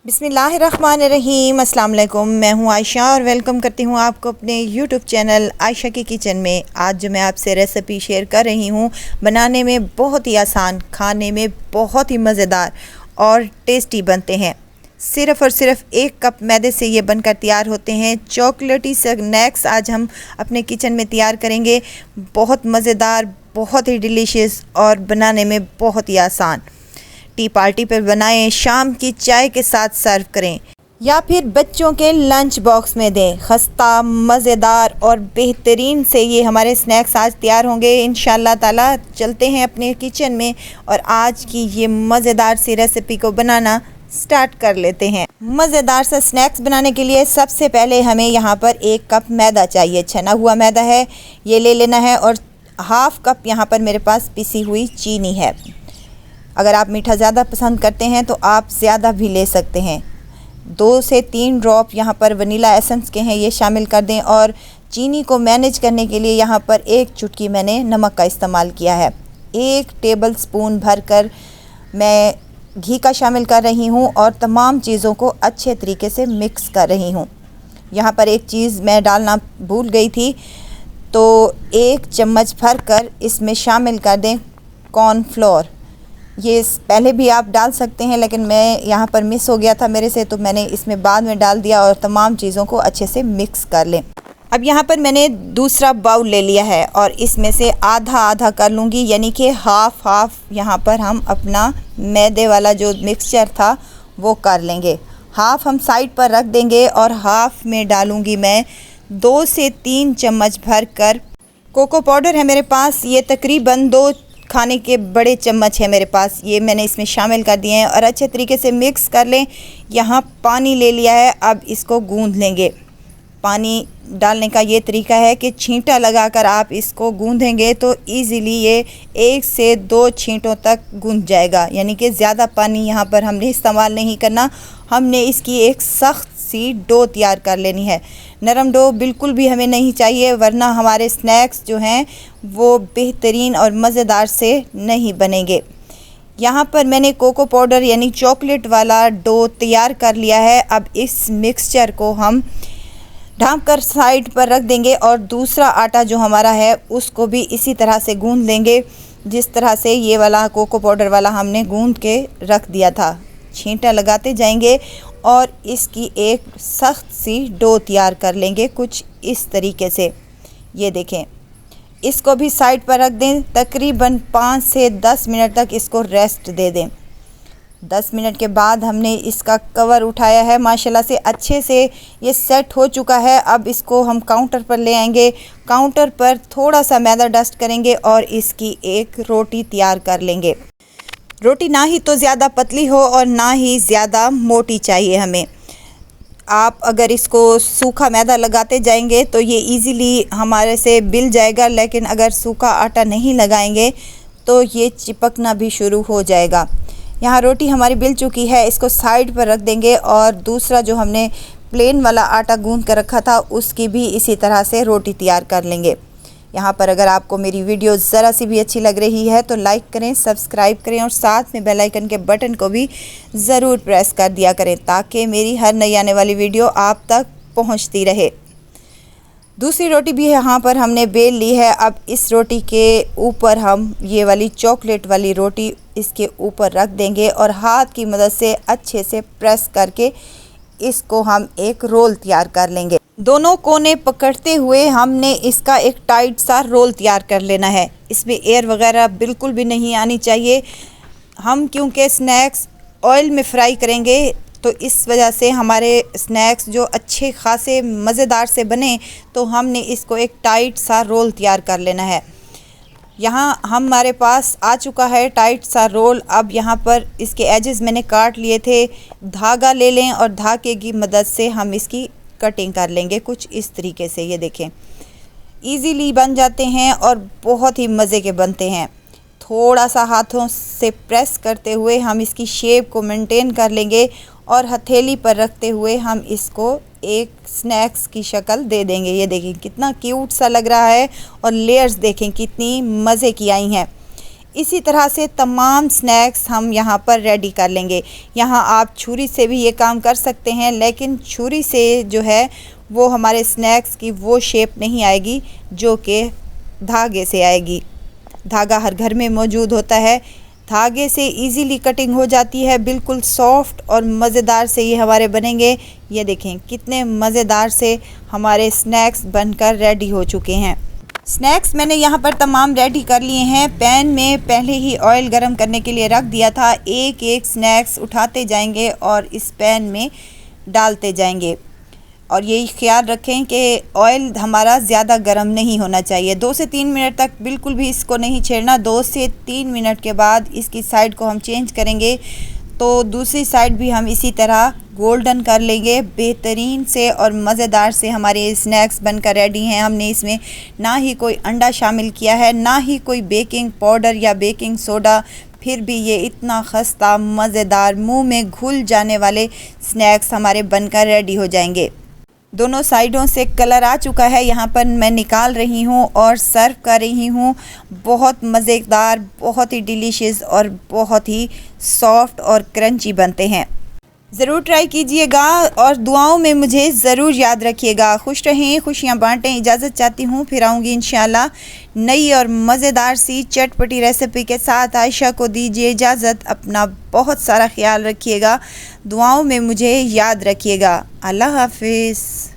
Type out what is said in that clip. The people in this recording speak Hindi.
बिस्मिल्लाहिर्रहमानिर्रहीम। अस्सलाम वालेकुम। मैं हूं आयशा और वेलकम करती हूं आपको अपने यूट्यूब चैनल आयशा की किचन में। आज जो मैं आपसे रेसिपी शेयर कर रही हूं, बनाने में बहुत ही आसान, खाने में बहुत ही मज़ेदार और टेस्टी बनते हैं। सिर्फ़ और सिर्फ 1 कप मैदे से ये बनकर तैयार होते हैं। चॉकलेटी स्नैक्स आज हम अपने किचन में तैयार करेंगे। बहुत मज़ेदार, बहुत ही डिलीशियस और बनाने में बहुत ही आसान। टी पार्टी पर बनाएं, शाम की चाय के साथ सर्व करें या फिर बच्चों के लंच बॉक्स में दें। खस्ता, मज़ेदार और बेहतरीन से ये हमारे स्नैक्स आज तैयार होंगे इंशाल्लाह ताला। चलते हैं अपने किचन में और आज की ये मज़ेदार सी रेसिपी को बनाना स्टार्ट कर लेते हैं। मज़ेदार सा स्नैक्स बनाने के लिए सबसे पहले हमें यहाँ पर 1 कप मैदा चाहिए। छना हुआ मैदा है, ये ले लेना है। और हाफ़ कप यहाँ पर मेरे पास पिसी हुई चीनी है। अगर आप मीठा ज़्यादा पसंद करते हैं तो आप ज़्यादा भी ले सकते हैं। 2 से 3 ड्रॉप यहाँ पर वनीला एसेंस के हैं, ये शामिल कर दें। और चीनी को मैनेज करने के लिए यहाँ पर 1 चुटकी मैंने नमक का इस्तेमाल किया है। 1 टेबल स्पून भरकर मैं घी का शामिल कर रही हूँ और तमाम चीज़ों को अच्छे तरीके से मिक्स कर रही हूँ। यहाँ पर एक चीज़ मैं डालना भूल गई थी, तो 1 चम्मच भरकर इसमें शामिल कर दें कॉर्नफ्लोर। ये पहले भी आप डाल सकते हैं, लेकिन मैं यहाँ पर मिस हो गया था मेरे से, तो मैंने इसमें बाद में डाल दिया। और तमाम चीज़ों को अच्छे से मिक्स कर लें। अब यहाँ पर मैंने दूसरा बाउल ले लिया है और इसमें से आधा आधा कर लूँगी, यानी कि हाफ़ हाफ़ यहाँ पर हम अपना मैदे वाला जो मिक्सचर था वो कर लेंगे। हाफ़ हम साइड पर रख देंगे और हाफ़ में डालूँगी मैं 2 से 3 चम्मच भर कर कोको पाउडर है मेरे पास। ये तकरीबन 2 खाने के बड़े चम्मच है मेरे पास, ये मैंने इसमें शामिल कर दिए हैं और अच्छे तरीके से मिक्स कर लें। यहाँ पानी ले लिया है, अब इसको गूंद लेंगे। पानी डालने का ये तरीका है कि छींटा लगाकर आप इसको गूंदेंगे तो इजीली ये 1 से 2 छींटों तक गूंद जाएगा। यानी कि ज़्यादा पानी यहाँ पर हमने इस्तेमाल नहीं करना। हमने इसकी एक सख्त सी डो तैयार कर लेनी है। नरम डो बिल्कुल भी हमें नहीं चाहिए, वरना हमारे स्नैक्स जो हैं वो बेहतरीन और मज़ेदार से नहीं बनेंगे। यहाँ पर मैंने कोको पाउडर यानी चॉकलेट वाला डो तैयार कर लिया है। अब इस मिक्सचर को हम ढाँप कर साइड पर रख देंगे और दूसरा आटा जो हमारा है उसको भी इसी तरह से गूंद लेंगे, जिस तरह से ये वाला कोको पाउडर वाला हमने गूंद के रख दिया था। छींटा लगाते जाएंगे और इसकी एक सख्त सी डो तैयार कर लेंगे कुछ इस तरीके से। ये देखें, इसको भी साइड पर रख दें। तकरीबन 5 से 10 मिनट तक इसको रेस्ट दे दें। 10 मिनट के बाद हमने इसका कवर उठाया है, माशाल्लाह से अच्छे से ये सेट हो चुका है। अब इसको हम काउंटर पर ले आएंगे। काउंटर पर थोड़ा सा मैदा डस्ट करेंगे और इसकी एक रोटी तैयार कर लेंगे। रोटी ना ही तो ज़्यादा पतली हो और ना ही ज़्यादा मोटी चाहिए हमें। आप अगर इसको सूखा मैदा लगाते जाएंगे तो ये इजीली हमारे से बिल जाएगा, लेकिन अगर सूखा आटा नहीं लगाएंगे तो ये चिपकना भी शुरू हो जाएगा। यहाँ रोटी हमारी बिल चुकी है, इसको साइड पर रख देंगे और दूसरा जो हमने प्लेन वाला आटा गूंद कर रखा था उसकी भी इसी तरह से रोटी तैयार कर लेंगे। यहाँ पर अगर आपको मेरी वीडियो ज़रा सी भी अच्छी लग रही है तो लाइक करें, सब्सक्राइब करें और साथ में बेल आइकन के बटन को भी ज़रूर प्रेस कर दिया करें, ताकि मेरी हर नई आने वाली वीडियो आप तक पहुँचती रहे। दूसरी रोटी भी यहाँ पर हमने बेल ली है। अब इस रोटी के ऊपर हम ये वाली चॉकलेट वाली रोटी इसके ऊपर रख देंगे और हाथ की मदद से अच्छे से प्रेस करके इसको हम एक रोल तैयार कर लेंगे। दोनों कोने पकड़ते हुए हमने इसका एक टाइट सा रोल तैयार कर लेना है। इसमें एयर वगैरह बिल्कुल भी नहीं आनी चाहिए। हम क्योंकि स्नैक्स ऑयल में फ्राई करेंगे तो इस वजह से हमारे स्नैक्स जो अच्छे खासे मज़ेदार से बने, तो हमने इसको एक टाइट सा रोल तैयार कर लेना है। यहाँ हमारे पास आ चुका है टाइट सा रोल। अब यहाँ पर इसके एजेस मैंने काट लिए थे। धागा ले लें और धागे की मदद से हम इसकी कटिंग कर लेंगे कुछ इस तरीके से। ये देखें, इजीली बन जाते हैं और बहुत ही मज़े के बनते हैं। थोड़ा सा हाथों से प्रेस करते हुए हम इसकी शेप को मेंटेन कर लेंगे और हथेली पर रखते हुए हम इसको एक स्नैक्स की शक्ल दे देंगे। ये देखें कितना क्यूट सा लग रहा है और लेयर्स देखें कितनी मज़े की आई हैं। इसी तरह से तमाम स्नैक्स हम यहाँ पर रेडी कर लेंगे। यहाँ आप छुरी से भी ये काम कर सकते हैं, लेकिन छुरी से जो है वो हमारे स्नैक्स की वो शेप नहीं आएगी जो कि धागे से आएगी। धागा हर घर में मौजूद होता है, धागे से इजीली कटिंग हो जाती है, बिल्कुल सॉफ्ट और मज़ेदार से ये हमारे बनेंगे। ये देखें कितने मज़ेदार से हमारे स्नैक्स बनकर रेडी हो चुके हैं। स्नैक्स मैंने यहाँ पर तमाम रेडी कर लिए हैं। पैन में पहले ही ऑयल गरम करने के लिए रख दिया था। एक एक स्नैक्स उठाते जाएंगे और इस पैन में डालते जाएंगे, और यही ख्याल रखें कि ऑयल हमारा ज़्यादा गर्म नहीं होना चाहिए। 2 से 3 मिनट तक बिल्कुल भी इसको नहीं छेड़ना। 2 से 3 मिनट के बाद इसकी साइड को हम चेंज करेंगे, तो दूसरी साइड भी हम इसी तरह गोल्डन कर लेंगे बेहतरीन से, और मज़ेदार से हमारे स्नैक्स बनकर रेडी हैं। हमने इसमें ना ही कोई अंडा शामिल किया है, ना ही कोई बेकिंग पाउडर या बेकिंग सोडा, फिर भी ये इतना खस्ता मज़ेदार मुंह में घुल जाने वाले स्नैक्स हमारे बनकर रेडी हो जाएंगे। दोनों साइडों से कलर आ चुका है। यहाँ पर मैं निकाल रही हूँ और सर्व कर रही हूँ। बहुत मज़ेदार, बहुत ही डिलीशियस और बहुत ही सॉफ्ट और क्रंची बनते हैं। ज़रूर ट्राई कीजिएगा और दुआओं में मुझे ज़रूर याद रखिएगा। खुश रहें, खुशियाँ बांटें। इजाज़त चाहती हूँ, फिर आऊँगी इंशाल्लाह नई और मज़ेदार सी चटपटी रेसिपी के साथ। आयशा को दीजिए इजाज़त। अपना बहुत सारा ख्याल रखिएगा, दुआओं में मुझे याद रखिएगा। अल्लाह हाफिज़।